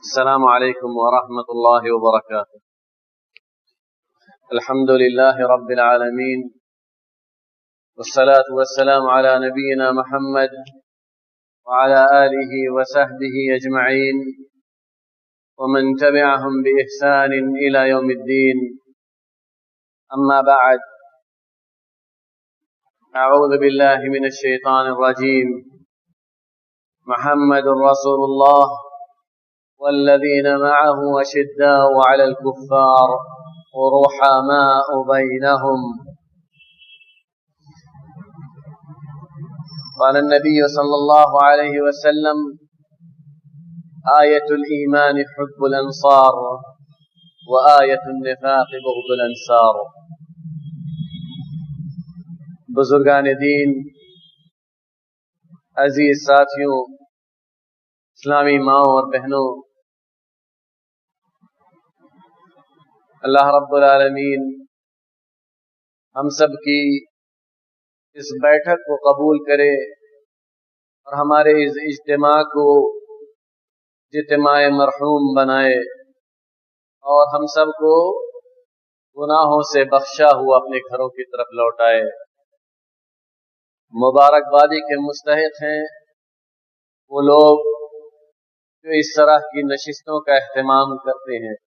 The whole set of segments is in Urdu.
السلام عليكم ورحمة الله وبركاته. الحمد لله رب العالمين، والصلاة والسلام على نبينا محمد وعلى آله وصحبه أجمعين ومن تبعهم بإحسان إلى يوم الدين. أما بعد، أعوذ بالله من الشيطان الرجيم. محمد رسول الله والذين معه أشداء على الكفار رحماء بينهم. قال النبي صلى الله عليه وسلم: آية الإيمان حب الأنصار وآية النفاق بغض الأنصار. بزرگان دین، عزیز ساتھیوں، اسلامی ماؤں اور بہنوں، اللہ رب العالمین ہم سب کی اس بیٹھک کو قبول کرے اور ہمارے اس اجتماع کو اجتماع مرحوم بنائے اور ہم سب کو گناہوں سے بخشا ہوا اپنے گھروں کی طرف لوٹائے. مبارکبادی کے مستحق ہیں وہ لوگ جو اس طرح کی نشستوں کا اہتمام کرتے ہیں.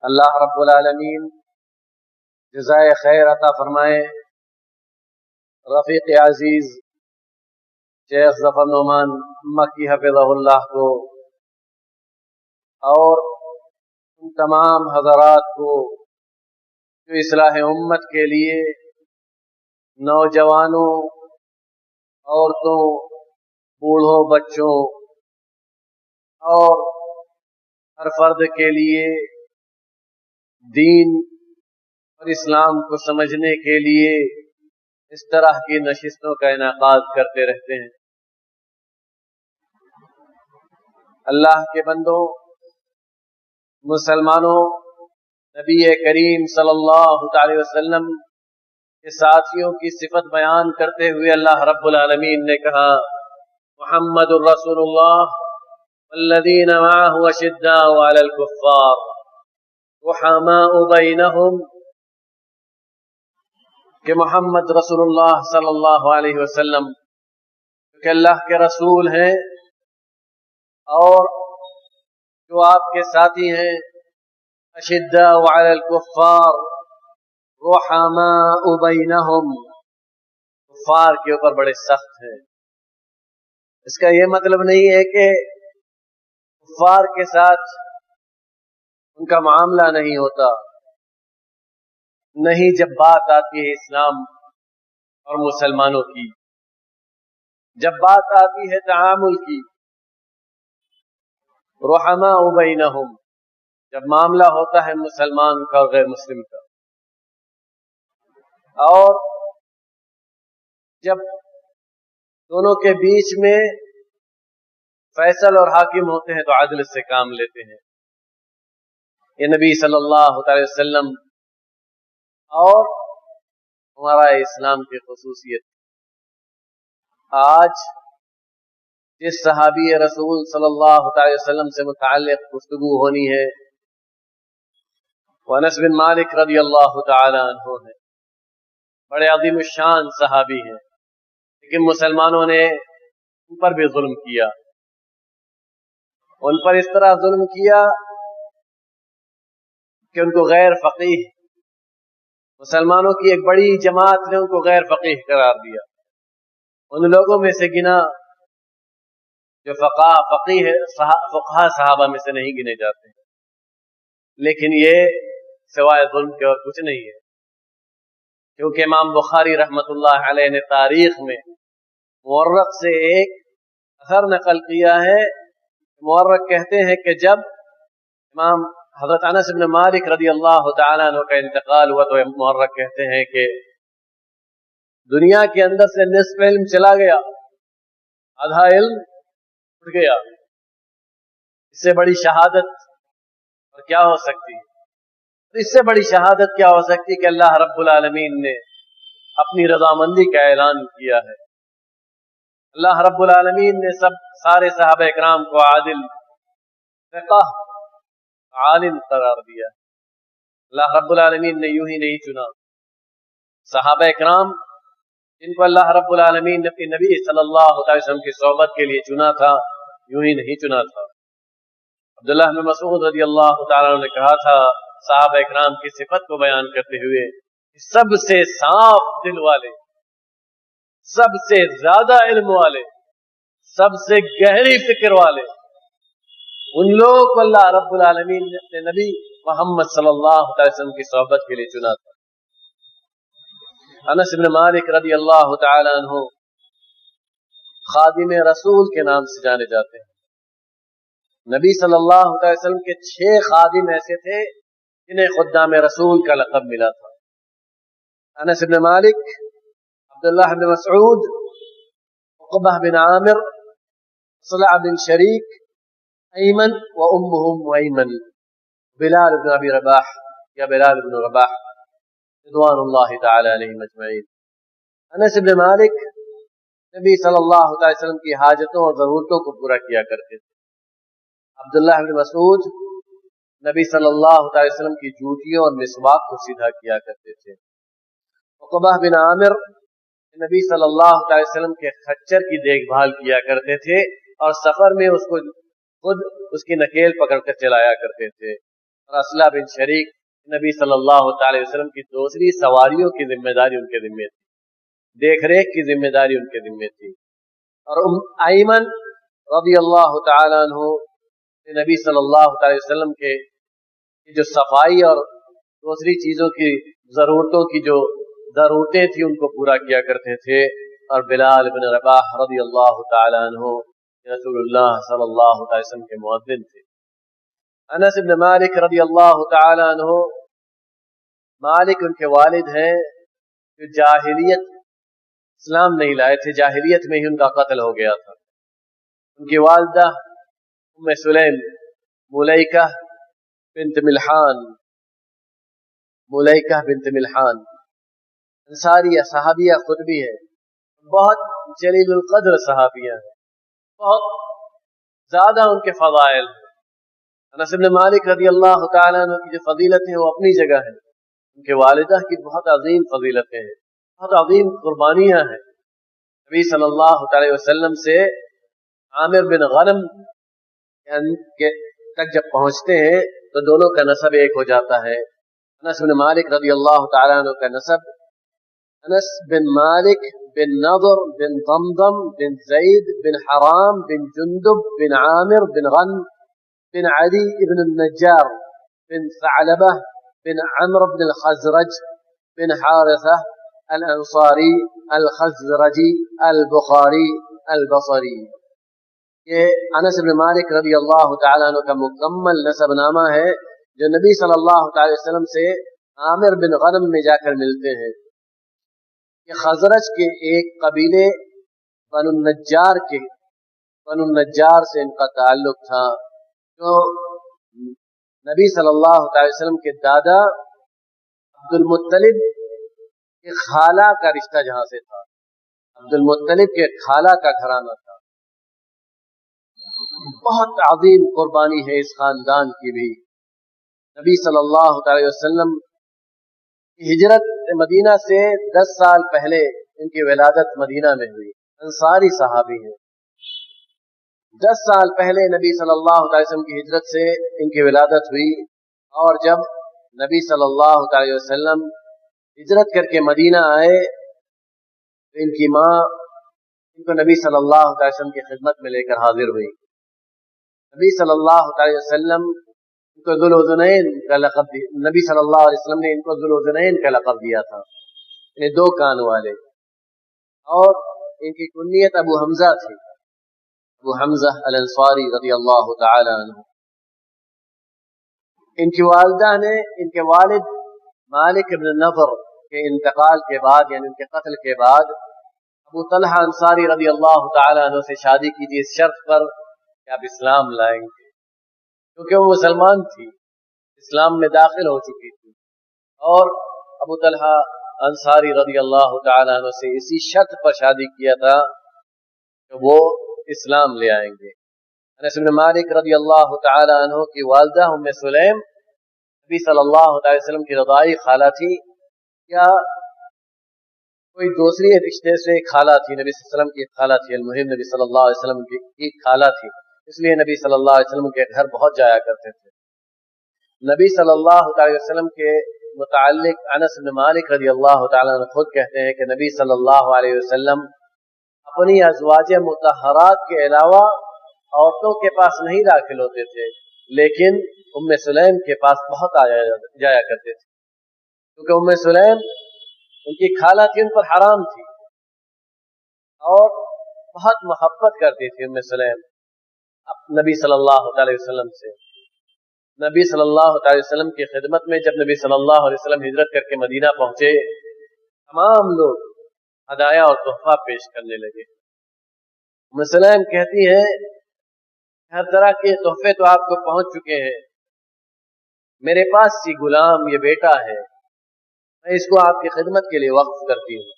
اللہ رب العالمین جزائے خیر عطا فرمائے. رفیق عزیز شیخ ظفر نعمان مکی حفظہ اللہ کو اور ان تمام حضرات کو جو اصلاح امت کے لیے نوجوانوں، عورتوں، بوڑھوں، بچوں اور ہر فرد کے لیے دین اور اسلام کو سمجھنے کے لیے اس طرح کی نشستوں کا انعقاد کرتے رہتے ہیں. اللہ کے بندوں، مسلمانوں، نبی کریم صلی اللہ علیہ وسلم کے ساتھیوں کی صفت بیان کرتے ہوئے اللہ رب العالمین نے کہا: محمد الرسول اللہ والذین معه اشداء علی الکفار رحماء بینہم، کہ محمد رسول اللہ صلی اللہ علیہ وسلم کہ اللہ کے رسول ہیں اور جو آپ کے ساتھی ہیں، اشداء علی الکفار رحماء بینہم، کفار کے اوپر بڑے سخت ہیں. اس کا یہ مطلب نہیں ہے کہ کفار کے ساتھ ان کا معاملہ نہیں ہوتا. نہیں، جب بات آتی ہے اسلام اور مسلمانوں کی، جب بات آتی ہے تعامل کی، رحماء بینہم، جب معاملہ ہوتا ہے مسلمان کا اور غیر مسلم کا، اور جب دونوں کے بیچ میں فیصل اور حاکم ہوتے ہیں تو عدل سے کام لیتے ہیں. یہ نبی صلی اللہ علیہ وسلم اور ہمارا اسلام کی خصوصیت. آج جس صحابی رسول صلی اللہ علیہ وسلم سے متعلق گفتگو ہونی ہے وہ انس بن مالک رضی اللہ تعالی عنہ ہے. بڑے عظیم الشان صحابی ہیں، لیکن مسلمانوں نے ان پر بھی ظلم کیا. ان پر اس طرح ظلم کیا کہ ان کو غیر فقیہ، مسلمانوں کی ایک بڑی جماعت نے ان کو غیر فقیہ قرار دیا. ان لوگوں میں سے گنا جو فقیہ صحابہ میں سے نہیں گنے جاتے، لیکن یہ سوائے ظلم کے اور کچھ نہیں ہے. کیونکہ امام بخاری رحمت اللہ علیہ نے تاریخ میں مورخ سے ایک اثر نقل کیا ہے. مورخ کہتے ہیں کہ جب امام حضرت انس بن مالک رضی اللہ تعالیٰ عنہ کا انتقال ہوا تو مورخ کہتے ہیں کہ دنیا کے اندر سے نصف علم چلا گیا، آدھا علم اٹھ گیا. اس سے بڑی شہادت اور کیا ہو سکتی ہے؟ اس سے بڑی شہادت کیا ہو سکتی کہ اللہ رب العالمین نے اپنی رضامندی کا اعلان کیا ہے. اللہ رب العالمین نے سارے صحابہ اکرام کو عادل فقہ عالم قرار دیا. اللہ رب العالمین نے یوں ہی نہیں چنا. صحابہ اکرام جن کو اللہ رب العالمین نے اپنے نبی صلی اللہ علیہ وسلم کی صحبت کے لیے چنا تھا یوں ہی نہیں چنا تھا. عبداللہ بن مسعود رضی اللہ تعالیٰ عنہ نے کہا تھا صحابہ اکرام کی صفت کو بیان کرتے ہوئے، سب سے صاف دل والے، سب سے زیادہ علم والے، سب سے گہری فکر والے ان لوگوں کو اللہ رب العالمین نے اپنے نبی محمد صلی اللہ علیہ وسلم کی صحبت کے لیے چنا تھا. انس بن مالک رضی اللہ تعالی عنہ خادم رسول کے نام سے جانے جاتے ہیں. نبی صلی اللہ علیہ وسلم کے 6 خادم ایسے تھے جنہیں خدام رسول کا لقب ملا تھا. انس بن مالک، عبداللہ بن مسعود، عقبہ بن عامر، صلع بن شریک، ایمن و امہم ایمن، بلال بن ابی رباح یا بلال بن رباح رضوان اللہ تعالی علیہم اجمعین. انس بن مالک نبی صلی اللہ علیہ وسلم کی حاجتوں اور ضرورتوں کو پورا کیا کرتے تھے. عبداللہ بن مسعود نبی صلی اللہ علیہ وسلم کی جوتیوں اور مسواک کو سیدھا کیا کرتے تھے. عقبہ بن عامر نبی صلی اللہ علیہ وسلم کے خچر کی دیکھ بھال کیا کرتے تھے اور سفر میں اس کو خود اس کی نکیل پکڑ کر چلایا کرتے تھے. اور اسلح بن شریک نبی صلی اللہ تعالی وسلم کی دوسری سواریوں کی ذمہ داری ان کے ذمہ تھی، دیکھ ریکھ کی ذمہ داری ان کے ذمہ تھی. اور ایمن رضی اللہ تعالی عنہ نبی صلی اللہ علیہ وسلم کے جو صفائی اور دوسری چیزوں کی ضرورتوں کی جو ضرورتیں تھیں ان کو پورا کیا کرتے تھے. اور بلال بن رباح رضی اللہ تعالی عنہ رسول اللہ صلی اللہ علیہ وسلم کے مؤذن تھے. انس بن مالک رضی اللہ تعالی عنہ، مالک ان کے والد ہیں جو جاہلیت اسلام نہیں لائے تھے، جاہلیت میں ہی ان کا قتل ہو گیا تھا. ان کی والدہ ام سلیم ملیکہ بنت ملحان، ملیکہ بنت ملحان انصاریہ صحابیہ خود بھی ہے، بہت جلیل القدر صحابیہ ہیں، بہت زیادہ ان کے فضائل ہیں. انس بن مالک رضی اللہ تعالیٰ عنہ کی جو فضیلتیں ہیں وہ اپنی جگہ ہیں، ان کے والدہ کی بہت عظیم فضیلتیں ہیں، بہت عظیم قربانیاں ہیں. نبی صلی اللہ علیہ وسلم سے عامر بن غنم تک جب پہنچتے ہیں تو دونوں کا نسب ایک ہو جاتا ہے. انس بن مالک رضی اللہ تعالیٰ عنہ کا نسب انس بن مالک بن نضر بن ضمضم بن زید بن حرام بن جندب بن عامر بن غنم بن عدی بن النجار بن ثعلبہ بن عمرو بن الخزرج بن حارثہ الانصاری الخزرجی البخاری البصری. یہ انس بن مالک رضی اللہ تعالیٰ عنہ کا مکمل نسب نامہ ہے جو نبی صلی اللہ علیہ وسلم سے عامر بن غنم میں جا کر ملتے ہیں. یہ خزرج کے ایک قبیلے بنو النجار سے ان کا تعلق تھا، جو نبی صلی اللہ علیہ وسلم کے دادا عبد المطلب کے خالہ کا رشتہ جہاں سے تھا، عبد المطلب کے خالہ کا گھرانہ تھا. بہت عظیم قربانی ہے اس خاندان کی بھی. نبی صلی اللہ علیہ وسلم کی ہجرت مدینہ سے 10 سال پہلے ان کی ولادت مدینہ میں ہوئی. انصاری صحابی ہیں. 10 سال پہلے نبی صلی اللہ علیہ وسلم کی ہجرت سے ان کی ولادت ہوئی. اور جب نبی صلی اللہ علیہ وسلم ہجرت کر کے مدینہ آئے تو ان کی ماں ان کو نبی صلی اللہ علیہ وسلم کی خدمت میں لے کر حاضر ہوئی. نبی صلی اللہ علیہ وسلم ان کو ذوالذنین کا لقب دیا. نبی صلی اللہ علیہ وسلم نے ان کو ذوالذنین کا لقب دیا تھا، یعنی 2 کان والے. اور ان کی کنیت ابو حمزہ تھی، ابو حمزہ الانصاری رضی اللہ تعالی عنہ. ان کی والدہ نے ان کے والد مالک بن نضر کے انتقال کے بعد یعنی ان کے قتل کے بعد ابو طلحہ انصاری رضی اللہ تعالی عنہ سے شادی کی تھی، اس شرط پر کہ آپ اسلام لائیں گے، کیونکہ وہ مسلمان تھی، اسلام میں داخل ہو چکی تھی. اور ابو طلحہ انصاری رضی اللہ تعالی عنہ سے اسی شرط پر شادی کیا تھا کہ وہ اسلام لے آئیں گے. انس بن مالک رضی اللہ تعالی عنہ کی والدہ ام سلیم نبی صلی اللہ علیہ وسلم کی رضائی خالہ تھی یا کوئی دوسری رشتے سے خالہ تھی؟ نبی صلی اللہ علیہ وسلم کی خالہ تھی، المہم نبی صلی اللہ علیہ وسلم کی خالہ تھی، اس لیے نبی صلی اللہ علیہ وسلم کے گھر بہت جایا کرتے تھے۔ نبی صلی اللہ علیہ وسلم کے متعلق انس بن مالک رضی اللہ تعالیٰ عنہ خود کہتے ہیں کہ نبی صلی اللہ علیہ وسلم اپنی ازواج مطہرات کے علاوہ عورتوں کے پاس نہیں داخل ہوتے تھے، لیکن ام سلیم کے پاس بہت جایا کرتے تھے، کیونکہ ام سلیم ان کی خالہ تھی، ان پر حرام تھی اور بہت محبت کرتی تھی ام سلیم نبی صلی اللہ علیہ وسلم سے۔ نبی صلی اللہ علیہ وسلم کی خدمت میں جب نبی صلی اللہ علیہ وسلم ہجرت کر کے مدینہ پہنچے، تمام لوگ ہدایہ اور تحفہ پیش کرنے لگے۔ ام سلیم کہتی ہیں ہر طرح کے تحفے تو آپ کو پہنچ چکے ہیں، میرے پاس سی غلام یہ بیٹا ہے، میں اس کو آپ کی خدمت کے لیے وقف کرتی ہوں،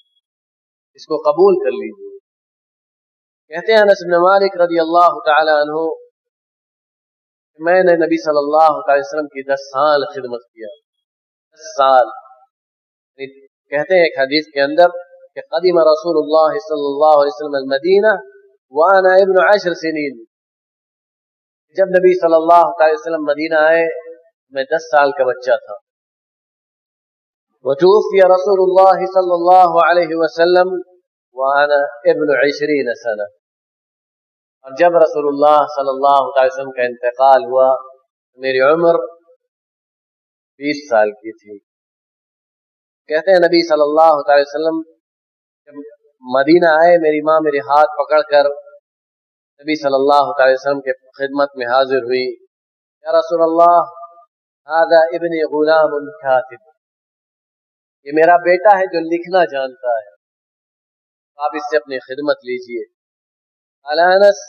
اس کو قبول کر لیجیے۔ کہتے ہیں انس بن مالک رضی اللہ تعالی عنہ میں نے نبی صلی اللہ علیہ وسلم کی 10 سال خدمت کیا، 10 سال۔ کہتے ہیں ایک حدیث کے اندر کہ قدم رسول اللہ صلی اللہ علیہ وسلم المدینہ وانا ابن 10 سنین، جب نبی صلی اللہ علیہ وسلم مدینہ آئے میں 10 سال کا بچہ تھا۔ وتوفی رسول اللہ صلی اللہ علیہ وسلم وانا ابن 20 سنہ، اور جب رسول اللہ صلی اللہ علیہ وسلم کا انتقال ہوا میری عمر 20 سال کی تھی۔ کہتے ہیں نبی صلی اللہ علیہ وسلم جب مدینہ آئے، میری ماں میرے ہاتھ پکڑ کر نبی صلی اللہ علیہ وسلم کے خدمت میں حاضر ہوئی، یا رسول اللہ هذا ابنی غلام کاتب، یہ میرا بیٹا ہے جو لکھنا جانتا ہے، آپ اس سے اپنی خدمت لیجئے۔ قال انس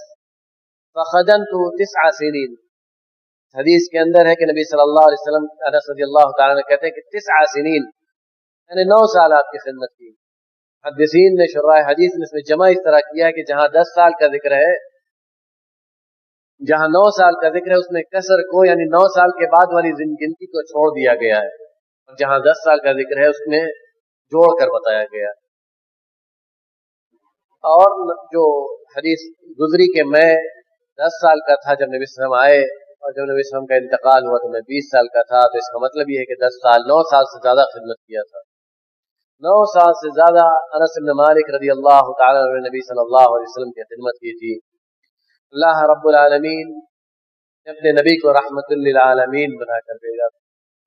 فخدمته 9 سنین، حدیث کے اندر ہے کہ نبی صلی اللہ علیہ وسلم انس رضی اللہ تعالیٰ عنہ کہتے ہیں کہ 9 سنین یعنی 9 سال آپ کی خدمت کی۔ محدثین نے شراح حدیث میں اس میں جمع اس طرح کیا ہے کہ جہاں 10 سال کا ذکر ہے، جہاں 9 سال کا ذکر ہے اس میں کسر کو یعنی 9 سال کے بعد والی گنتی کو چھوڑ دیا گیا ہے، اور جہاں 10 سال کا ذکر ہے اس میں جوڑ کر بتایا گیا۔ اور جو حدیث گزری کہ میں 10 سال کا تھا جب نبی صلی اللہ علیہ وسلم آئے، اور جب نبی صلی اللہ علیہ وسلم کا انتقال ہوا تو میں 20 سال کا تھا، تو اس کا مطلب یہ ہے کہ 10 سال 9 سال سے زیادہ خدمت کیا تھا، 9 سال سے زیادہ انس بن مالک رضی اللہ تعالیٰ عنہ نے نبی صلی اللہ علیہ وسلم کی خدمت کی تھی۔ اللہ رب العالمین نے اپنے نبی کو رحمت للعالمین بنا کر بھیجا،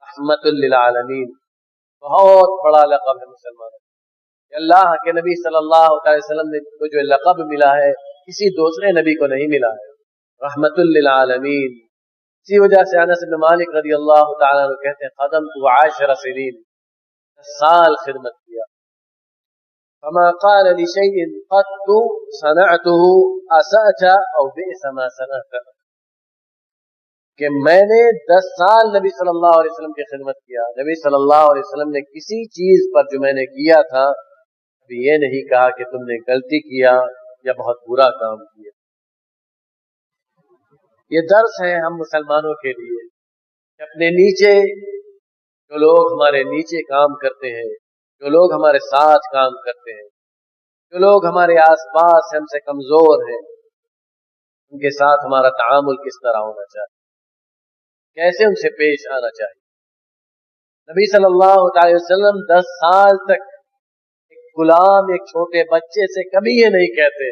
رحمت للعالمین بہت بڑا لقب ہے مسلمانوں، اللہ کے نبی صلی اللہ علیہ وسلم نے کو جو لقب ملا ہے کسی دوسرے نبی کو نہیں ملا ہے، رحمت للعالمین۔ اسی وجہ سے انس بن مالک رضی اللہ تعالیٰ عنہ کہتے ہیں خدمت 10 سنین، 10 سال خدمت کیا۔ فما قال لشيء قط صنعته اسأت او بئس ما صنعت، کہ میں نے 10 سال نبی صلی اللہ علیہ وسلم کی خدمت کیا، نبی صلی اللہ علیہ وسلم نے کسی چیز پر جو میں نے کیا تھا ابھی یہ نہیں کہا کہ تم نے غلطی کیا یا بہت برا کام کیا۔ یہ درس ہے ہم مسلمانوں کے لیے کہ اپنے نیچے جو لوگ ہمارے نیچے کام کرتے ہیں، جو لوگ ہمارے ساتھ کام کرتے ہیں، جو لوگ ہمارے آس پاس ہم سے کمزور ہیں، ان کے ساتھ ہمارا تعامل کس طرح ہونا چاہیے، کیسے ان سے پیش آنا چاہیے۔ نبی صلی اللہ علیہ وسلم 10 سال تک ایک غلام، ایک چھوٹے بچے سے کبھی یہ نہیں کہتے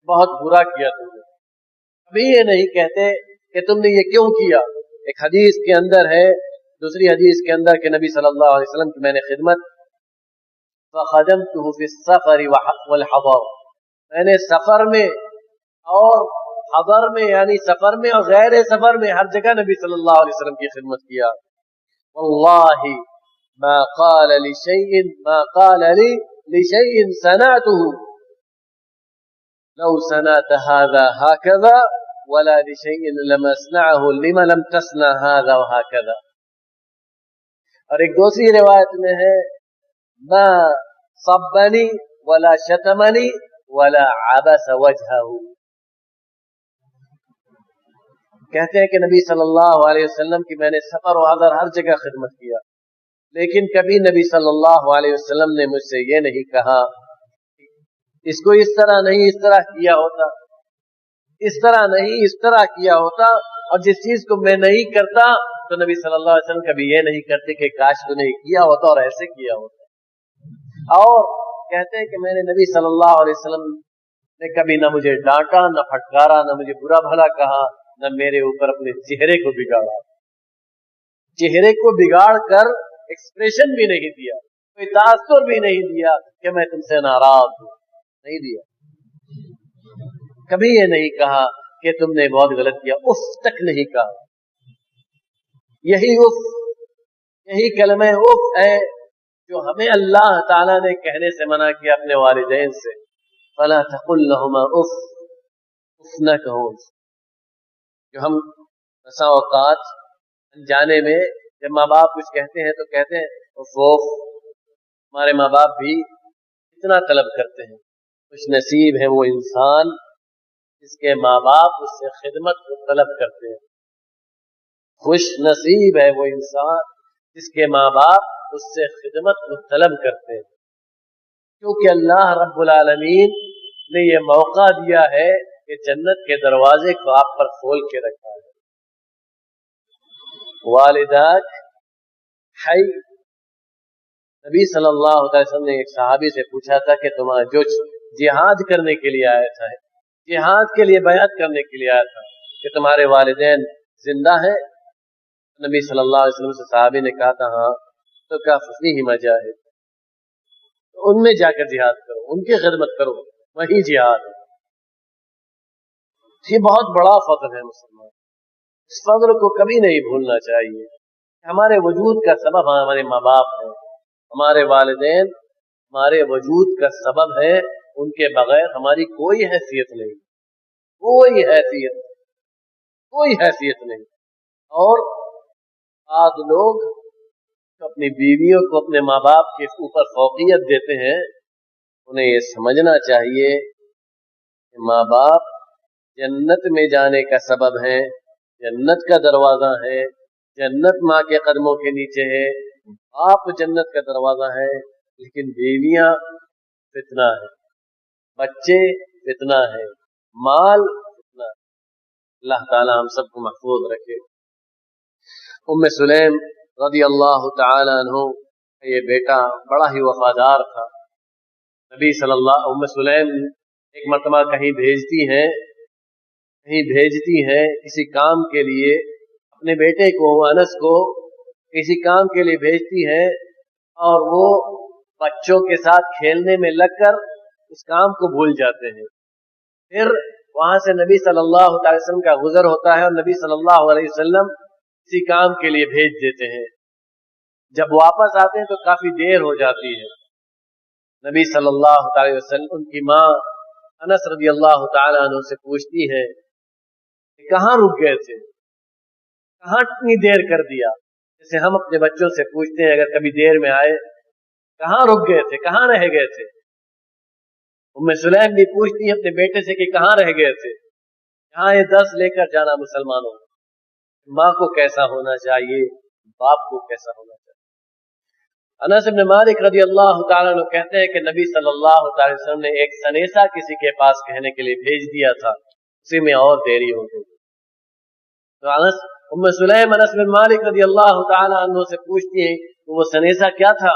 بہت برا کیا تم نے، کبھی یہ نہیں کہتے کہ تم نے یہ کیوں کیا۔ ایک حدیث کے اندر ہے، دوسری حدیث کے اندر کہ نبی صلی اللہ علیہ وسلم کی میں نے خدمت فخدمته في السفر والحضر، میں نے سفر میں اور حضر میں یعنی سفر میں اور غیر سفر میں ہر جگہ نبی صلی اللہ علیہ وسلم کی خدمت کیا۔ واللہ ما قال لي لشيء صنعته لو صنعت هذا هكذا ولا لشيء لم اصنعه لما لم تصنع هذا وهكذا۔ اور ایک دوسری روایت میں ہے ما صبني ولا شتمني ولا عبس وجهه، کہتے ہیں کہ نبی صلی اللہ علیہ وسلم کی میں نے سفر و حضر ہر جگہ خدمت کیا، لیکن کبھی نبی صلی اللہ علیہ وسلم نے مجھ سے یہ نہیں کہا اس کو اس طرح نہیں اس طرح کیا ہوتا، اس طرح نہیں اس طرح کیا ہوتا، اور جس چیز کو میں نہیں کرتا تو نبی صلی اللہ علیہ وسلم کبھی یہ نہیں کرتے کہ کاش تو نہیں کیا ہوتا اور ایسے کیا ہوتا۔ اور کہتے ہیں کہ میں نے نبی صلی اللہ علیہ وسلم نے کبھی نہ مجھے ڈانٹا، نہ پھٹکارا، نہ مجھے برا بھلا کہا، نہ میرے اوپر اپنے چہرے کو بگاڑا، چہرے کو بگاڑ کر ایکسپریشن بھی نہیں دیا، کوئی تاثر بھی نہیں دیا کہ میں تم سے ناراض ہوں، نہیں دیا۔ کبھی یہ نہیں کہا کہ تم نے بہت غلط کیا، اف تک نہیں کہا۔ یہی اف، یہی کلمہ اف ہے جو ہمیں اللہ تعالیٰ نے کہنے سے منع کیا اپنے والدین سے، فلا تقل لهما اف، اف نہ کہو۔ جو ہم بسا اوقات انجانے میں جب ماں باپ کچھ کہتے ہیں تو کہتے ہیں اف اف، ہمارے ماں باپ بھی اتنا طلب کرتے ہیں۔ خوش نصیب ہے وہ انسان جس کے ماں باپ اس سے خدمت کو طلب کرتے ہیں، خوش نصیب ہے وہ انسان جس کے ماں باپ اس سے خدمت کو طلب کرتے ہیں، کیونکہ اللہ رب العالمین نے یہ موقع دیا ہے کہ جنت کے دروازے کو آپ پر کھول کے رکھا ہے۔ والداک حی، نبی صلی اللہ علیہ وسلم نے ایک صحابی سے پوچھا تھا کہ تمہارا جو جہاد کرنے کے لیے آیا تھا، جہاد کے لیے بیعت کرنے کے لیے آیا تھا، کہ تمہارے والدین زندہ ہیں؟ نبی صلی اللہ علیہ وسلم سے صحابی نے کہا تھا ہاں، تو کہا فیہ مجاہد، ان میں جا کر جہاد کرو، ان کی خدمت کرو، وہی جہاد ہے۔ یہ بہت بڑا فضل ہے مسلمان، اس فضل کو کبھی نہیں بھولنا چاہیے۔ ہمارے وجود کا سبب ہمارے ماں باپ ہیں، ہمارے والدین ہمارے وجود کا سبب ہے، ان کے بغیر ہماری کوئی حیثیت نہیں، کوئی حیثیت، کوئی حیثیت نہیں۔ اور بعض لوگ اپنی بیویوں کو اپنے ماں باپ کے اوپر فوقیت دیتے ہیں، انہیں یہ سمجھنا چاہیے کہ ماں باپ جنت میں جانے کا سبب ہے، جنت کا دروازہ ہے، جنت ماں کے قدموں کے نیچے ہے، آپ جنت کا دروازہ ہے، لیکن بیویاں فتنہ ہے، بچے فتنہ ہے، مال فتنہ ہے۔ اللہ تعالی ہم سب کو محفوظ رکھے۔ ام سلیم رضی اللہ تعالی عنہ یہ بیٹا بڑا ہی وفادار تھا۔ نبی صلی اللہ، ام سلیم ایک مرتبہ کہیں بھیجتی ہیں کسی کام کے لیے، اپنے بیٹے کو انس کو کسی کام کے لیے بھیجتی ہیں، اور وہ بچوں کے ساتھ کھیلنے میں لگ کر اس کام کو بھول جاتے ہیں۔ پھر وہاں سے نبی صلی اللہ علیہ وسلم کا گزر ہوتا ہے، اور نبی صلی اللہ علیہ وسلم کسی کام کے لیے بھیج دیتے ہیں۔ جب واپس آتے ہیں تو کافی دیر ہو جاتی ہے۔ نبی صلی اللہ علیہ وسلم، ان کی ماں انس رضی اللہ تعالی عنہ سے پوچھتی ہے کہ کہاں رک گئے تھے، کہاں اتنی دیر کر دیا؟ جیسے ہم اپنے بچوں سے پوچھتے ہیں اگر کبھی دیر میں آئے، کہاں رک گئے تھے، کہاں رہ گئے تھے؟ ام سلیم بھی پوچھتی ہے اپنے بیٹے سے کہ کہاں رہ گئے تھے۔ یہاں یہ درس لے کر جانا مسلمانوں، ماں کو کیسا ہونا چاہیے، باپ کو کیسا ہونا چاہیے۔ انس بن مالک رضی اللہ تعالیٰ عنہ کہتے ہیں کہ نبی صلی اللہ علیہ وسلم نے ایک سنیسا کسی کے پاس کہنے کے لیے بھیج دیا تھا، اسی میں اور دیری ہو گئی۔ تو ام سلیم انس بن مالک رضی اللہ تعالیٰ عنہ سے پوچھتی ہیں کہ وہ سنیسا کیا تھا؟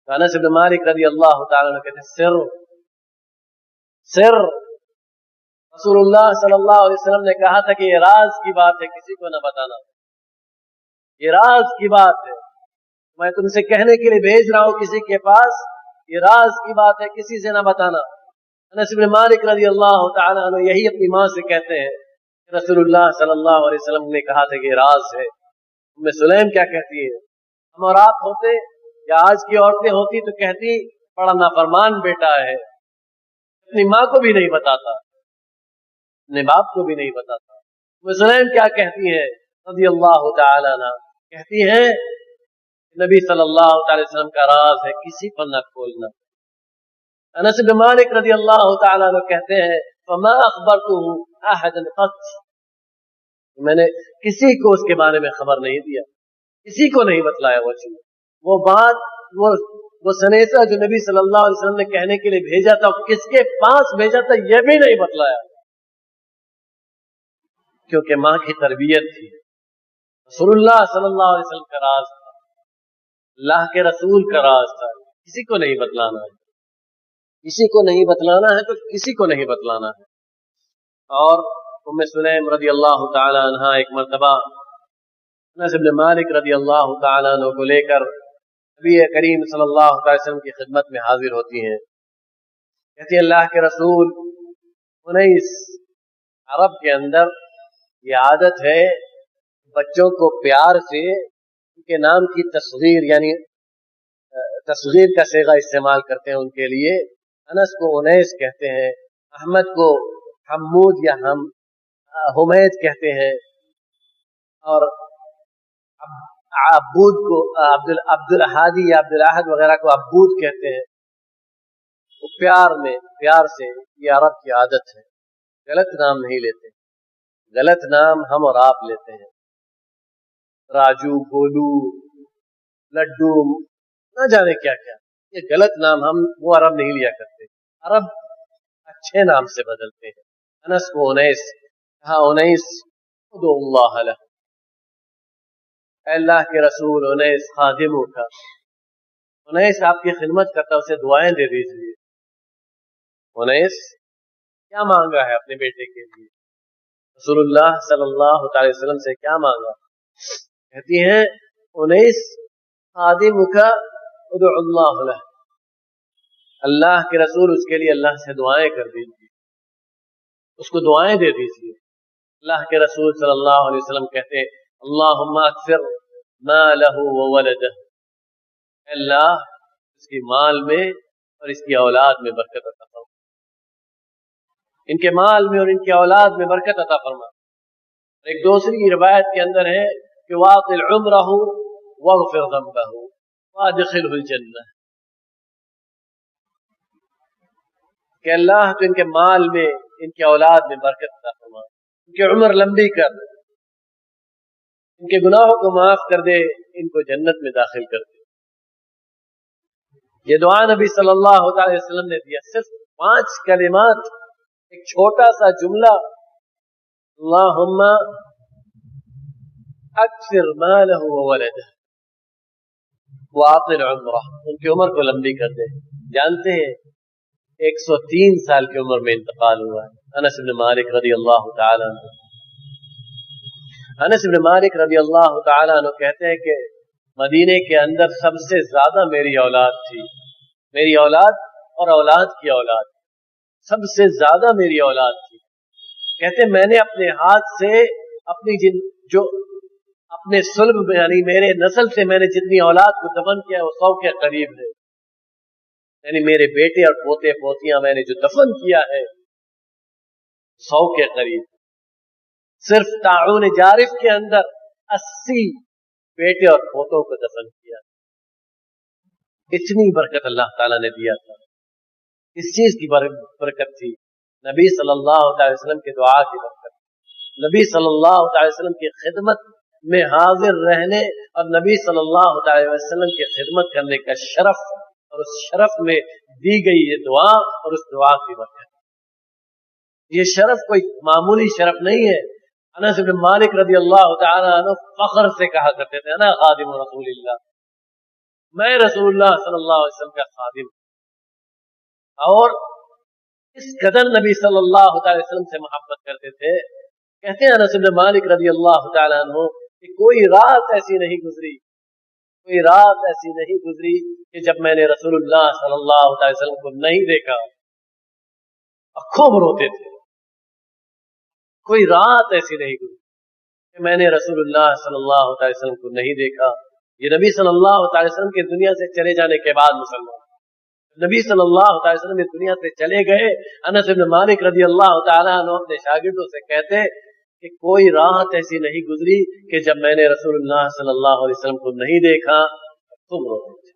تو انس بن مالک رضی اللہ تعالیٰ عنہ کہتے ہیں سر رسول اللہ صلی اللہ علیہ وسلم نے کہا تھا کہ یہ راز کی بات ہے، کسی کو نہ بتانا، یہ راز کی بات ہے، میں تم سے کہنے کے لیے بھیج رہا ہوں کسی کے پاس، یہ راز کی بات ہے، کسی سے نہ بتانا۔ انس بن مالک رضی اللہ تعالیٰ عنہ یہی اپنی ماں سے کہتے ہیں کہ رسول اللہ صلی اللہ علیہ وسلم نے کہا تھا کہ یہ راز ہے۔ ام سلیم کیا کہتی ہے؟ ہم اور آپ ہوتے یا آج کی عورتیں ہوتی تو کہتی بڑا نافرمان بیٹا ہے، اپنی ماں کو بھی نہیں بتاتا، اپنے باپ کو بھی نہیں بتاتا۔ ام سلیم کیا کہتی ہے رضی اللہ تعالی عنہ؟ کہتی ہے نبی صلی اللہ علیہ وسلم کا راز ہے، کسی پر نہ کھولنا۔ انس بن مالک رضی اللہ تعالی عنہ کہتے ہیں فما اخبرته احدا قط، میں نے کسی کو اس کے بارے میں خبر نہیں دیا، کسی کو نہیں بتلایا وہ چیز، وہ بات، وہ سنیسا جو نبی صلی اللہ علیہ وسلم نے کہنے کے لیے بھیجا تھا، کس کے پاس بھیجا تھا یہ بھی نہیں بتلایا، کیونکہ ماں کی تربیت تھی، رسول اللہ صلی اللہ علیہ وسلم کا راز تھا، اللہ کے رسول کا راز تھا، کسی کو نہیں بتلانا ہے، کسی کو نہیں بتلانا ہے تو کسی کو نہیں بتلانا ہے۔ اور ام سلیم رضی اللہ تعالی عنہ ایک مرتبہ انس بن مالک رضی اللہ تعالی عنہ کو لے کر نبی کریم صلی اللہ علیہ وسلم کی خدمت میں حاضر ہوتی ہیں، کہتی ہیں اللہ کے رسول، 19 عرب کے اندر یہ عادت ہے بچوں کو پیار سے ان کے نام کی تصغیر، یعنی تصغیر کا صیغہ استعمال کرتے ہیں ان کے لیے، انس کو انیس کہتے ہیں، احمد کو حمود یا حمید کہتے ہیں، اور عبود کو عبد الحادی یا عبد الاحد وغیرہ کو عبود کہتے ہیں۔ وہ پیار سے، یہ عرب کی عادت ہے، غلط نام نہیں لیتے، غلط نام ہم اور آپ لیتے ہیں، راجو، گولو، لڈو، نہ جانے کیا کیا، یہ غلط نام وہ عرب نہیں لیا کرتے، عرب اچھے نام سے بدلتے ہیں۔ انس کو انیس کہا، انیس ادعو اللہ لہ، اے اللہ کے رسول، انیس خادموں کا، انیس آپ کی خدمت کرتا، اسے دعائیں دے دیجیے۔ انیس کیا مانگا ہے اپنے بیٹے کے لیے؟ رسول اللہ صلی اللہ علیہ وسلم سے کیا مانگا؟ کہتی ہیں انیس خادم کا ادعو اللہ لہ، اللہ کے رسول اس کے لیے اللہ سے دعائیں کر دیجیے، اس کو دعائیں دے دیجیے۔ اللہ کے رسول صلی اللہ علیہ وسلم کہتے ہیں اللہم اکثر مالہ وولدہ، اللہ اس کی مال میں اور اس کی اولاد میں برکت عطا فرما، ان کے مال میں اور ان کی اولاد میں برکت عطا فرما۔ ایک دوسری روایت کے اندر ہے کہ واطل عمرہ واغفر ذنبہ وادخلہ الجنہ، کہ اللہ تو ان کے مال میں، ان کی اولاد میں برکت عطا فرما، ان کی عمر لمبی کر، ان کے گناہوں کو معاف کر دے، ان کو جنت میں داخل کر دے۔ یہ دعا نبی صلی اللہ علیہ وسلم نے دیا، صرف 5 کلمات، ایک چھوٹا سا جملہ، اللہم اکثر مالہ وولدہ واطل عمرہ، ان کی عمر کو لمبی کر دے۔ جانتے ہیں 103 سال کی عمر میں انتقال ہوا ہے انس بن مالک رضی اللہ تعالی عنہ۔ انس بن مالک رضی اللہ تعالی عنہ کہتے ہیں کہ مدینے کے اندر سب سے زیادہ میری اولاد تھی، میری اولاد اور اولاد کی اولاد، سب سے زیادہ میری اولاد تھی۔ کہتے میں نے اپنے ہاتھ سے اپنی اپنے صلب میں، یعنی میرے نسل سے میں نے جتنی اولاد کو دفن کیا ہے وہ 100 کے قریب ہے، یعنی میرے بیٹے اور پوتے پوتیاں میں نے جو دفن کیا ہے 100 کے قریب۔ صرف طاعون جارف کے اندر 80 بیٹے اور پوتوں کو دفن کیا، اتنی برکت اللہ تعالیٰ نے دیا تھا۔ اس چیز کی برکت تھی، نبی صلی اللہ علیہ وسلم کی دعا کی برکت، نبی صلی اللہ علیہ وسلم کی خدمت میں حاضر رہنے اور نبی صلی اللہ علیہ وسلم کی خدمت کرنے کا شرف، اور اس شرف میں دی گئی یہ دعا اور اس دعا کی برکت۔ یہ شرف کوئی معمولی شرف نہیں ہے۔ انس بن مالک رضی اللہ تعالی عنہ فخر سے کہا کرتے تھے انا خادم رسول اللہ، میں رسول اللہ صلی اللہ علیہ وسلم کا خادم، اور اس قدر نبی صلی اللہ علیہ وسلم سے محبت کرتے تھے۔ کہتے ہیں انس بن مالک رضی اللہ تعالی عنہ کہ کوئی رات ایسی نہیں گزری، کوئی رات ایسی نہیں گزری کہ جب میں نے رسول اللہ صلی اللہ علیہ وسلم کو نہیں دیکھا، خوب روتے تھے۔ کوئی رات ایسی نہیں گزری کہ میں نے رسول اللہ صلی اللہ علیہ وسلم کو نہیں دیکھا۔ یہ نبی صلی اللہ علیہ وسلم کے دنیا سے چلے جانے کے بعد مسلمان، نبی صلی اللہ علیہ وسلم اس دنیا سے چلے گئے، انس بن مالک رضی اللہ تعالیٰ عنہ اپنے شاگردوں سے کہتے کہ کوئی رات ایسی نہیں گزری کہ جب میں نے رسول اللہ صلی اللہ علیہ وسلم کو نہیں دیکھا تم روتے تھے۔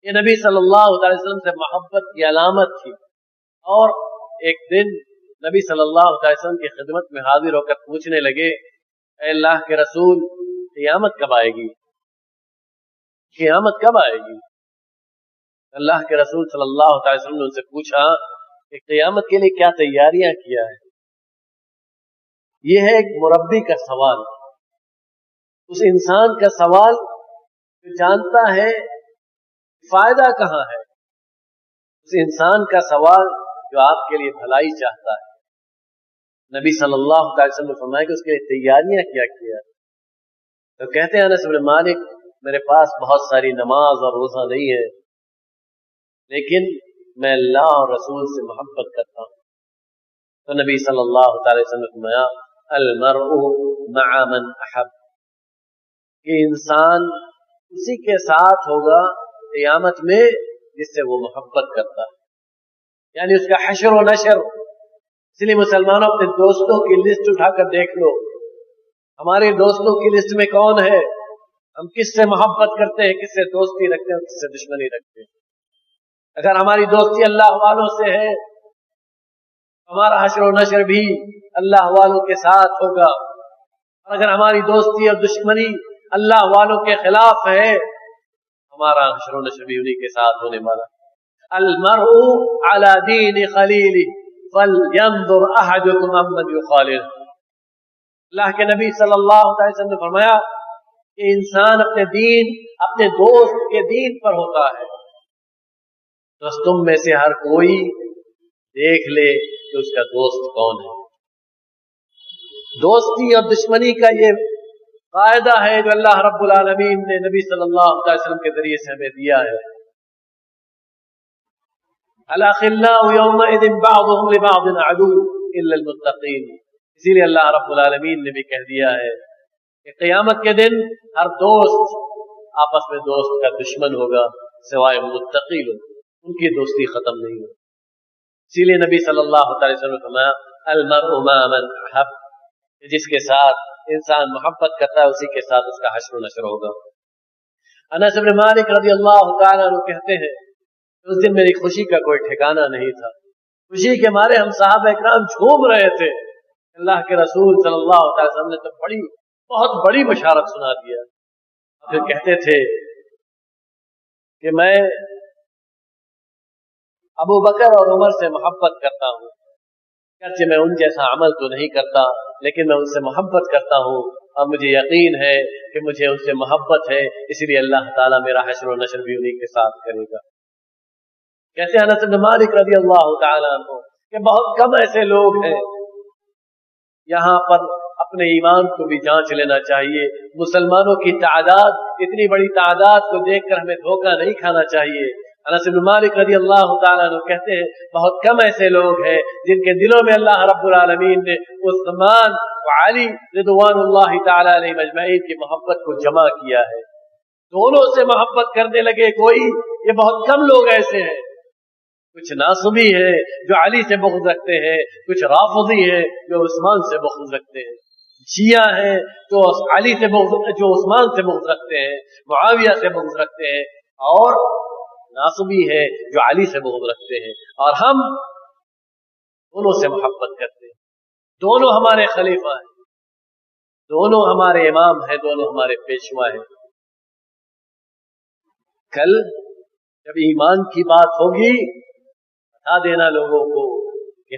یہ نبی صلی اللہ علیہ وسلم سے محبت کی علامت تھی۔ اور ایک دن نبی صلی اللہ علیہ وسلم کی خدمت میں حاضر ہو کر پوچھنے لگے اے اللہ کے رسول قیامت کب آئے گی؟ قیامت کب آئے گی؟ اللہ کے رسول صلی اللہ علیہ وسلم نے ان سے پوچھا کہ قیامت کے لیے کیا تیاریاں کیا ہے؟ یہ ہے ایک مربی کا سوال، اس انسان کا سوال جو جانتا ہے فائدہ کہاں ہے، اس انسان کا سوال جو آپ کے لیے بھلائی چاہتا ہے۔ نبی صلی اللہ علیہ وسلم نے فرمایا کہ اس کے لیے تیاریاں کیا کیا؟ تو کہتے ہیں انس بن مالک میرے پاس بہت ساری نماز اور روزہ نہیں ہے، لیکن میں اللہ اور رسول سے محبت کرتا ہوں۔ تو نبی صلی اللہ علیہ وسلم نے فرمایا المرء مع من احب، کہ انسان اسی کے ساتھ ہوگا قیامت میں جس سے وہ محبت کرتا ہے، یعنی اس کا حشر و نشر۔ اس لیے مسلمانوں اپنے دوستوں کی لسٹ اٹھا کر دیکھ لو، ہمارے دوستوں کی لسٹ میں کون ہے، ہم کس سے محبت کرتے ہیں، کس سے دوستی رکھتے ہیں اور کس سے دشمنی رکھتے ہیں۔ اگر ہماری دوستی اللہ والوں سے ہے، ہمارا حشر و نشر بھی اللہ والوں کے ساتھ ہوگا، اور اگر ہماری دوستی اور دشمنی اللہ والوں کے خلاف ہے، ہمارا حشر و نشر بھی انہی کے ساتھ ہونے والا۔ المرء على دین خلیلہ فلینظر احدکم ممن یخالل۔ اللہ کے نبی صلی اللہ علیہ وسلم نے فرمایا کہ انسان اپنے دین، اپنے دوست کے دین پر ہوتا ہے، بس تم میں سے ہر کوئی دیکھ لے کہ اس کا دوست کون ہے۔ دوستی اور دشمنی کا یہ قاعدہ ہے جو اللہ رب العالمین نے نبی صلی اللہ علیہ وسلم کے ذریعے سے ہمیں دیا ہے۔ الاخلاء یومئذ بعضهم لبعض عدو الا المتقین، اسی لیے اللہ رب العالمین نے بھی کہہ دیا ہے کہ قیامت کے دن ہر دوست آپس میں دوست کا دشمن ہوگا سوائے متقی لوگ، ان کی دوستی ختم نہیں ہوگی۔ اسی لیے نبی صلی اللہ علیہ وسلم نے فرمایا المرء مع من احب، جس کے ساتھ انسان محبت کرتا ہے اسی کے ساتھ اس کا حشر و نشر ہوگا۔ انس بن مالک رضی اللہ تعالیٰ عنہ کہتے ہیں اس دن میری خوشی کا کوئی ٹھکانہ نہیں تھا، خوشی کے مارے ہم صحابہ اکرام جھوم رہے تھے۔ اللہ کے رسول صلی اللہ علیہ وسلم نے تو بہت بڑی بشارت سنا دیا، پھر کہتے تھے کہ میں ابو بکر اور عمر سے محبت کرتا ہوں، گرچہ میں ان جیسا عمل تو نہیں کرتا لیکن میں ان سے محبت کرتا ہوں، اور مجھے یقین ہے کہ مجھے ان سے محبت ہے، اسی لیے اللہ تعالیٰ میرا حشر و نشر بھی انہی کے ساتھ کرے گا۔ کہتے ہیں انس بن مالک رضی اللہ تعالیٰ عنہ کہ بہت کم ایسے لوگ ہیں، یہاں پر اپنے ایمان کو بھی جانچ لینا چاہیے، مسلمانوں کی تعداد، اتنی بڑی تعداد کو دیکھ کر ہمیں دھوکہ نہیں کھانا چاہیے۔ انس بن مالک رضی اللہ تعالیٰ عنہ کہتے ہیں بہت کم ایسے لوگ ہیں جن کے دلوں میں اللہ رب العالمین نے عثمان و علی رضوان اللہ تعالیٰ علیہ مجمعین کی محبت کو جمع کیا ہے، دونوں سے محبت کرنے لگے کوئی، یہ بہت کم لوگ ایسے ہیں۔ کچھ ناصبی ہے جو علی سے بغض رکھتے ہیں، کچھ رافضی ہے جو عثمان سے بغض رکھتے ہیں، شیعہ ہیں جو علی سے بغض، جو عثمان سے بغض رکھتے ہیں، معاویہ سے بغض رکھتے ہیں، اور ناصبی ہے جو علی سے بغض رکھتے ہیں، اور ہم دونوں سے محبت کرتے ہیں۔ دونوں ہمارے خلیفہ ہیں، دونوں ہمارے امام ہیں، دونوں ہمارے پیشوا ہیں۔ کل جب ایمان کی بات ہوگی بتا دینا لوگوں کو کہ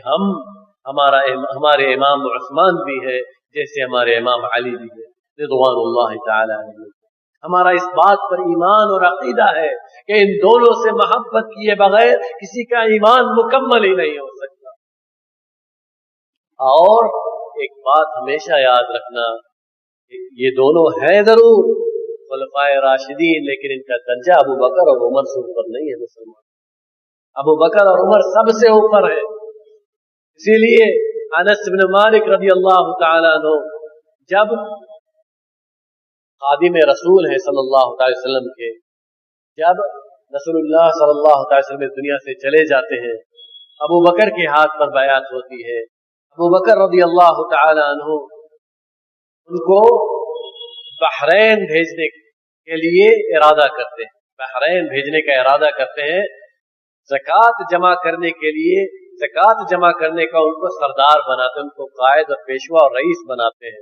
ہمارے امام عثمان بھی ہے جیسے ہمارے امام علی بھی ہے رضوان اللہ تعالی علیہ۔ ہمارا اس بات پر ایمان اور عقیدہ ہے کہ ان دونوں سے محبت کیے بغیر کسی کا ایمان مکمل ہی نہیں ہو سکتا۔ اور ایک بات ہمیشہ یاد رکھنا، یہ دونوں ہیں ضرور خلفائے راشدین، لیکن ان کا درجہ ابو بکر اور عمر سے اوپر نہیں ہے۔ مسلمان ابو بکر اور عمر سب سے اوپر ہے، اسی لیے انس بن مالک رضی اللہ تعالیٰ عنہ جب خادم رسول ہے صلی اللہ علیہ وسلم کے، جب رسول اللہ صلی اللہ علیہ وسلم اس دنیا سے چلے جاتے ہیں، ابو بکر کے ہاتھ پر بیعت ہوتی ہے۔ ابو بکر رضی اللہ تعالی عنہ ان کو بحرین بھیجنے کے لیے ارادہ کرتے ہیں، بحرین بھیجنے کا ارادہ کرتے ہیں، زکوٰۃ جمع کرنے کے لیے، زکوٰۃ جمع کرنے کا ان کو سردار بناتے ہیں، ان کو قائد اور پیشوا اور رئیس بناتے ہیں۔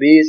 20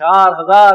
4000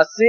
80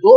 2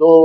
2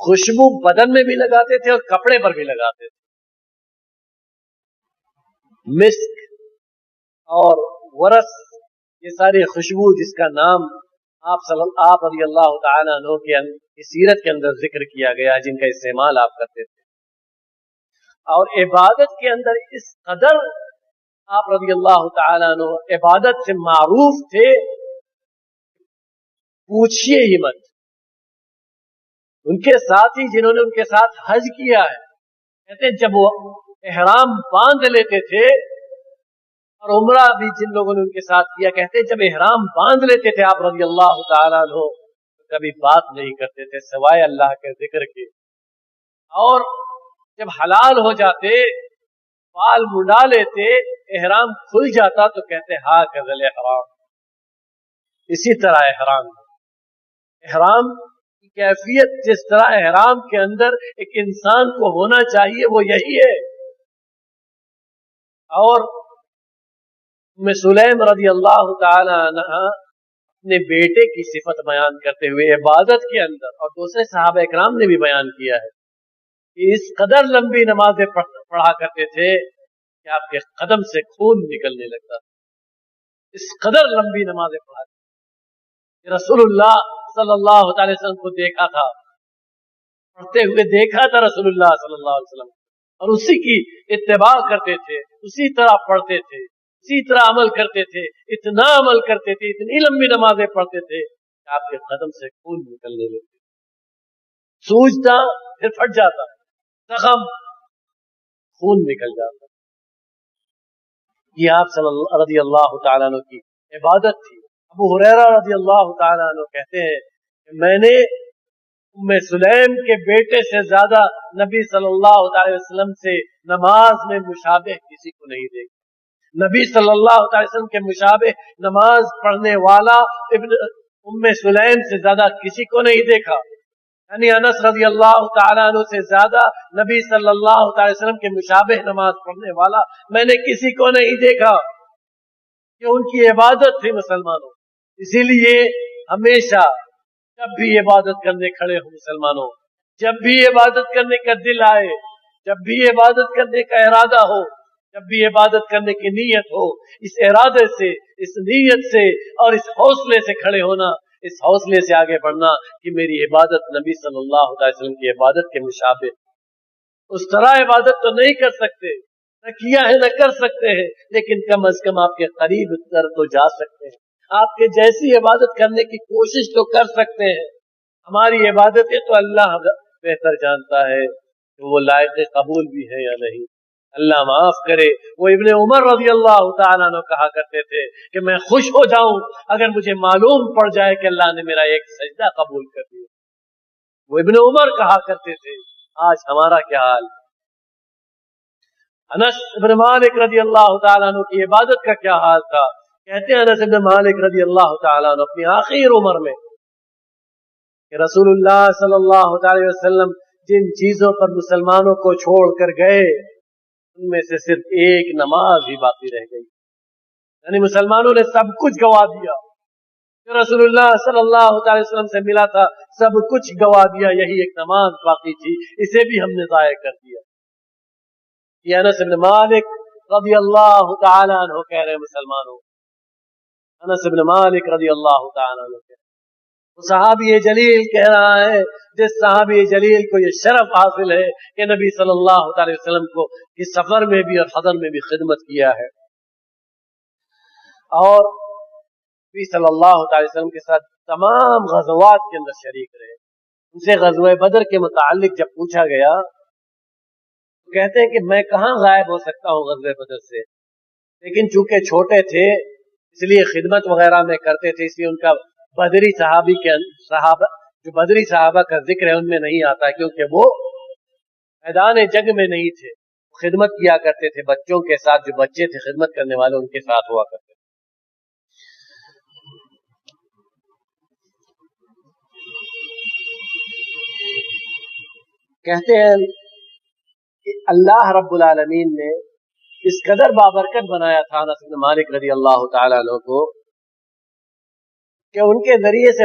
خوشبو بدن میں بھی لگاتے تھے اور کپڑے پر بھی لگاتے تھے. مسک اور ورس، یہ ساری خوشبو جس کا نام آپ رضی اللہ تعالیٰ عنہ کی سیرت کے اندر ذکر کیا گیا، جن کا استعمال آپ کرتے تھے. اور عبادت کے اندر اس قدر آپ رضی اللہ تعالیٰ عنہ عبادت سے معروف تھے، پوچھئے ہی مت. ان کے ساتھی جنہوں نے ان کے ساتھ حج کیا ہے کہتے ہیں جب وہ احرام باندھ لیتے تھے، اور عمرہ بھی جن لوگوں نے ان کے ساتھ کیا کہتے ہیں جب احرام باندھ لیتے تھے آپ رضی اللہ تعالیٰ عنہ کبھی بات نہیں کرتے تھے سوائے اللہ کے ذکر کے. اور جب حلال ہو جاتے، بال منڈا لیتے، احرام کھل جاتا تو کہتے ہاں کذل احرام. اسی طرح احرام کی کیفیت جس طرح احرام کے اندر ایک انسان کو ہونا چاہیے وہ یہی ہے. اور ام سلیم رضی اللہ تعالی عنہ اپنے بیٹے کی صفت بیان کرتے ہوئے عبادت کے اندر، اور دوسرے صحابہ اکرام نے بھی بیان کیا ہے کہ اس قدر لمبی نمازیں پڑھا کرتے تھے کہ آپ کے قدم سے خون نکلنے لگتا تھا. اس قدر لمبی نمازیں پڑھا کہ رسول اللہ صلی اللہ تعالی وسلم کو دیکھا تھا، پڑھتے ہوئے دیکھا تھا رسول اللہ صلی اللہ علیہ وسلم، اور اسی کی اتباع کرتے تھے، اسی طرح پڑھتے تھے، اسی طرح عمل کرتے تھے. اتنا عمل کرتے تھے، اتنی لمبی نمازیں پڑھتے تھے کہ آپ کے قدم سے خون نکلنے لگتے، سوجتا پھر پھٹ جاتا، زخم خون نکل جاتا. یہ آپ رضی اللہ تعالیٰ عنہ کی عبادت تھی. ابو ہریرہ رضی اللہ تعالیٰ عنہ کہتے ہیں کہ میں نے ام سلیم کے بیٹے سے زیادہ نبی صلی اللہ علیہ وسلم سے نماز میں مشابہ کسی کو نہیں دیکھا. نبی صلی اللہ علیہ وسلم کے مشابہ نماز پڑھنے والا ابن ام سلیم سے زیادہ کسی کو نہیں دیکھا. یعنی انس رضی اللہ تعالیٰ عنہ سے زیادہ نبی صلی اللہ علیہ وسلم کے مشابہ نماز پڑھنے والا میں نے کسی کو نہیں دیکھا. کہ ان کی عبادت تھی مسلمانوں. اسی لیے ہمیشہ جب بھی عبادت کرنے کھڑے ہو مسلمانوں، جب بھی عبادت کرنے کا دل آئے، جب بھی عبادت کرنے کا ارادہ ہو، جب بھی عبادت کرنے کی نیت ہو، اس ارادے سے، اس نیت سے اور اس حوصلے سے کھڑے ہونا، اس حوصلے سے آگے بڑھنا کہ میری عبادت نبی صلی اللہ علیہ وسلم کی عبادت کے مشابہ. اس طرح عبادت تو نہیں کر سکتے، نہ کیا ہے نہ کر سکتے ہیں، لیکن کم از کم آپ کے قریب تر تو جا سکتے ہیں، آپ کے جیسی عبادت کرنے کی کوشش تو کر سکتے ہیں. ہماری عبادتیں تو اللہ بہتر جانتا ہے کہ وہ لائق قبول بھی ہے یا نہیں. اللہ معاف کرے. وہ ابن عمر رضی اللہ تعالیٰ عنہ کہا کرتے تھے کہ میں خوش ہو جاؤں اگر مجھے معلوم پڑ جائے کہ اللہ نے میرا ایک سجدہ قبول کر دیا. وہ ابن عمر کہا کرتے تھے. آج ہمارا کیا حال؟ انس بن مالک رضی اللہ تعالیٰ عنہ کی عبادت کا کیا حال تھا؟ کہتے ہیں انس بن مالک رضی اللہ تعالیٰ عنہ اپنی آخر عمر میں کہ رسول اللہ صلی اللہ علیہ وسلم جن چیزوں پر مسلمانوں کو چھوڑ کر گئے ان میں سے صرف ایک نماز ہی باقی رہ گئی. یعنی مسلمانوں نے سب کچھ گوا دیا جو رسول اللہ صلی اللہ علیہ وسلم سے ملا تھا، سب کچھ گوا دیا، یہی ایک نماز باقی تھی، اسے بھی ہم نے ضائع کر دیا. یہ انس بن مالک رضی اللہ تعالیٰ عنہ کہہ رہے مسلمانوں، انس بن مالک رضی اللہ تعالیٰ عنہ کہہ رہے، صحابی جلیل کہہ رہا ہے جس صحابی جلیل کو یہ شرف حاصل ہے کہ نبی صلی اللہ علیہ وسلم کو اس سفر میں بھی اور حضر میں بھی خدمت کیا ہے، اور نبی صلی اللہ علیہ وسلم کے ساتھ تمام غزوات کے اندر شریک رہے. ان سے غزوہ بدر کے متعلق جب پوچھا گیا تو کہتے ہیں کہ میں کہاں غائب ہو سکتا ہوں غزوہ بدر سے، لیکن چونکہ چھوٹے تھے اس لیے خدمت وغیرہ میں کرتے تھے، اس لیے ان کا بدری صحابہ جو بدری صحابہ کا ذکر ہے ان میں نہیں آتا، کیونکہ وہ میدان جنگ میں نہیں تھے، خدمت کیا کرتے تھے بچوں کے ساتھ، جو بچے تھے خدمت کرنے والے ان کے ساتھ ہوا کرتے تھے. کہتے ہیں کہ اللہ رب العالمین نے اس قدر بابرکت بنایا تھا انس بن مالک رضی اللہ تعالیٰ عنہ کو کہ ان کے ذریعے سے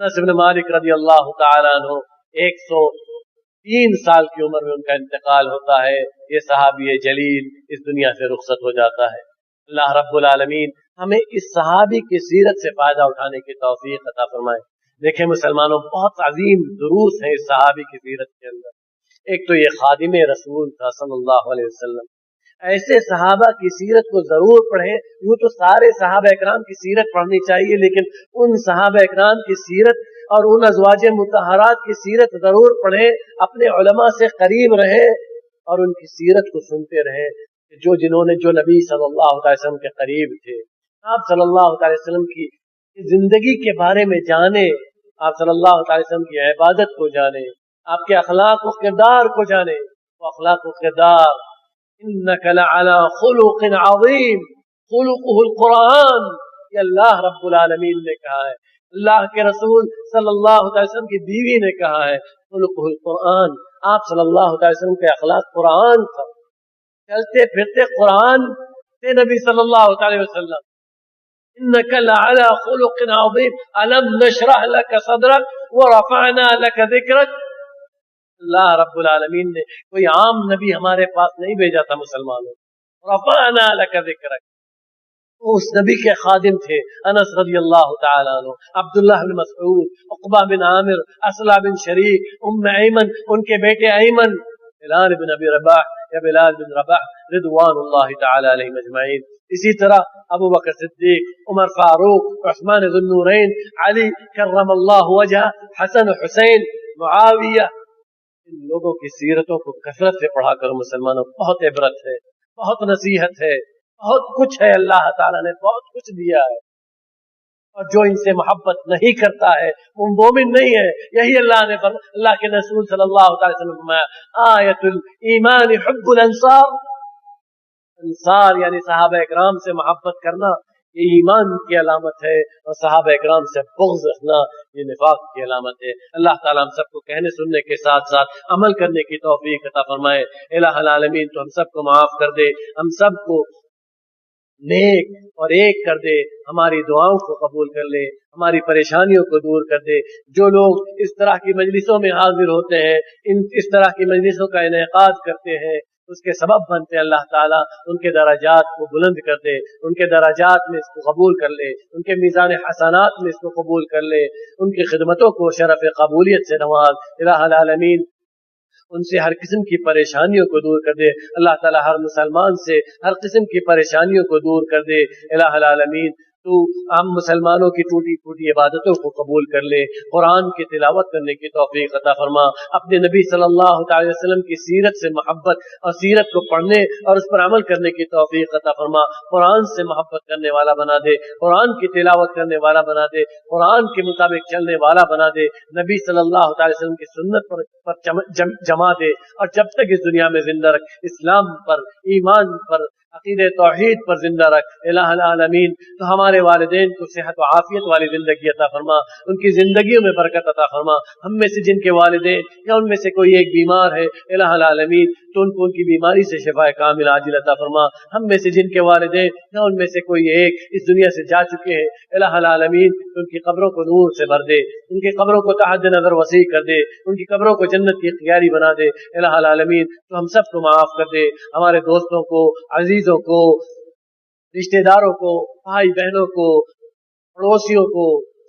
انس بن مالک رضی اللہ تعالیٰ عنہ 103 سال کی عمر میں ان کا انتقال ہوتا ہے. یہ صحابی جلیل اس دنیا سے رخصت ہو جاتا ہے. اللہ رب العالمین ہمیں اس صحابی کی سیرت سے فائدہ اٹھانے کی توفیق عطا فرمائے. دیکھیں مسلمانوں، بہت عظیم دروس ہیں اس صحابی کی سیرت کے اندر. ایک تو یہ خادم رسول تھا صلی اللہ علیہ وسلم. ایسے صحابہ کی سیرت کو ضرور پڑھیں. یوں تو سارے صحابہ اکرام کی سیرت پڑھنی چاہیے، لیکن ان صحابہ اکرام کی سیرت اور ان ازواج مطہرات کی سیرت ضرور پڑھیں. اپنے علماء سے قریب رہیں اور ان کی سیرت کو سنتے رہیں. جنہوں نے جو نبی صلی اللہ علیہ وسلم کے قریب تھے، آپ صلی اللہ علیہ وسلم کی زندگی کے بارے میں جانیں، آپ صلی اللہ علیہ وسلم کی عبادت کو جانیں، آپ کے اخلاق و کردار کو جانیں. وہ اخلاق و کردار، انک لعلی خلق عظیم خلقہ القرآن، یہ اللہ رب العالمین نے کہا ہے. اللہ کے رسول صلی اللہ علیہ وسلم کی بیوی نے کہا ہے خلقہ القرآن. آپ صلی اللہ علیہ وسلم کے اخلاق قرآن تھا. چلتے پھرتے قرآن سے نبی صلی اللہ علیہ وسلم. انک لعلی خلق عظیم الم نشرح لک صدرک ورفعنا لک ذکرک. اللہ رب العالمین نے کوئی عام نبی ہمارے پاس نہیں بھیجا تھا مسلمانوں. رفعنا لک ذکرک، اس نبی کے خادم تھے انس رضی اللہ تعالیٰ عنہ، عبداللہ بن مسعود، عقبہ بن عامر، اسلم بن شریک، ام ایمن، ان کے بیٹے ایمن، بلال بن ابی رباح یا بلال بن رباح رضوان اللہ تعالی علیہم اجمعین. اسی طرح ابو بکر صدیق، عمر فاروق، عثمان ذو النورین، علی کرم اللہ وجہ، حسن حسین، معاویہ. ان لوگوں کی سیرتوں کو کثرت سے پڑھا کرو مسلمانوں. بہت عبرت ہے، بہت نصیحت ہے، بہت کچھ ہے. اللہ تعالیٰ نے بہت کچھ دیا ہے، اور جو ان سے محبت نہیں کرتا ہے وہ مومن نہیں ہے. یہی اللہ کے رسول صلی اللہ علیہ وسلم نے فرمایا آیت الایمان حب الانصار. انصار یعنی صحابہ اکرام سے محبت کرنا یہ ایمان کی علامت ہے، اور صحابہ اکرام سے بغض رکھنا یہ نفاق کی علامت ہے. اللہ تعالیٰ ہم سب کو کہنے سننے کے ساتھ ساتھ عمل کرنے کی توفیق عطا فرمائے. الہ العالمین تو ہم سب کو معاف کر دے، ہم سب کو نیک اور ایک کر دے، ہماری دعاؤں کو قبول کر لے، ہماری پریشانیوں کو دور کر دے. جو لوگ اس طرح کی مجلسوں میں حاضر ہوتے ہیں، اس طرح کی مجلسوں کا انعقاد کرتے ہیں، اس کے سبب بنتے اللہ تعالیٰ ان کے درجات کو بلند کر دے، ان کے درجات میں اس کو قبول کر لے، ان کے میزان حسنات میں اس کو قبول کر لے، ان کی خدمتوں کو شرف قبولیت سے نواز. الہ العالمین ان سے ہر قسم کی پریشانیوں کو دور کر دے. اللہ تعالیٰ ہر مسلمان سے ہر قسم کی پریشانیوں کو دور کر دے. الہ العالمین تو ہم مسلمانوں کی ٹوٹی پھوٹی عبادتوں کو قبول کر لے. قرآن کی تلاوت کرنے کی توفیق عطا فرما. اپنے نبی صلی اللہ علیہ وسلم کی سیرت سے محبت اور سیرت کو پڑھنے اور اس پر عمل کرنے کی توفیق عطا فرما. قرآن سے محبت کرنے والا بنا دے، قرآن کی تلاوت کرنے والا بنا دے، قرآن کے مطابق چلنے والا بنا دے. نبی صلی اللہ علیہ وسلم کی سنت پر جما دے، اور جب تک اس دنیا میں زندہ رکھ، اسلام پر، ایمان پر، عقید توحید پر زندہ رکھ. الہ العالمین تو ہمارے والدین کو صحت و عافیت والی زندگی عطا فرما، ان کی زندگیوں میں برکت عطا فرما. ہم میں سے جن کے والدین یا ان میں سے کوئی ایک بیمار ہے، الہ العالمین تو ان کو ان کی بیماری سے شفا کامل عاجل عطا فرما. ہم میں سے جن کے والدین یا ان میں سے کوئی ایک اس دنیا سے جا چکے ہیں، الہ العالمین تو ان کی قبروں کو نور سے بھر دے، ان کی قبروں کو تحت نظر وسیع کر دے، ان کی قبروں کو جنت کی اختیاری بنا دے. الہ العالمین تو ہم سب کو معاف کر دے. ہمارے دوستوں کو، عزیزوں کو، رشتہ داروں کو، بھائی بہنوں کو، پڑوسیوں کو،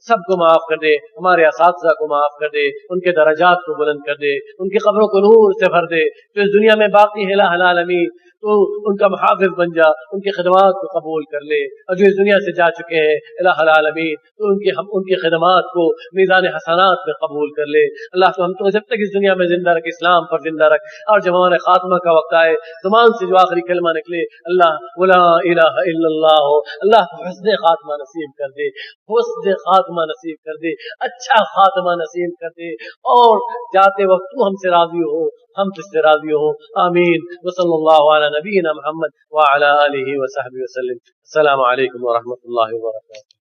سب کو معاف کر دے. ہمارے اساتذہ کو معاف کر دے، ان کے درجات کو بلند کر دے، ان کی قبروں کو نور سے بھر دے. جو اس دنیا میں باقی ہے الہ العالمین تو ان کا محافظ بن جا، ان کی خدمات کو قبول کر لے. اور جو اس دنیا سے جا چکے ہیں الہ العالمین تو ان کی خدمات کو میزان حسنات میں قبول کر لے. اللہ تو ہم تو جب تک اس دنیا میں زندہ رکھ، اسلام پر زندہ رکھ، اور جب ہمارے خاتمہ کا وقت آئے زبان سے جو آخری کلمہ نکلے اللہ لا الہ الا اللہ ہو، اللہ کو حسن خاتمہ نصیب کر دے، حسن خاتمہ نصیب کر دے، اچھا خاتمہ نصیب کر دے، اور جاتے وقت تو ہم سے راضی ہو، ہم تجھ سے راضی ہو. آمین. وصلی اللہ علی نبینا محمد وعلی آلہ وصحبہ وسلم. السلام علیکم ورحمۃ اللہ وبرکاتہ.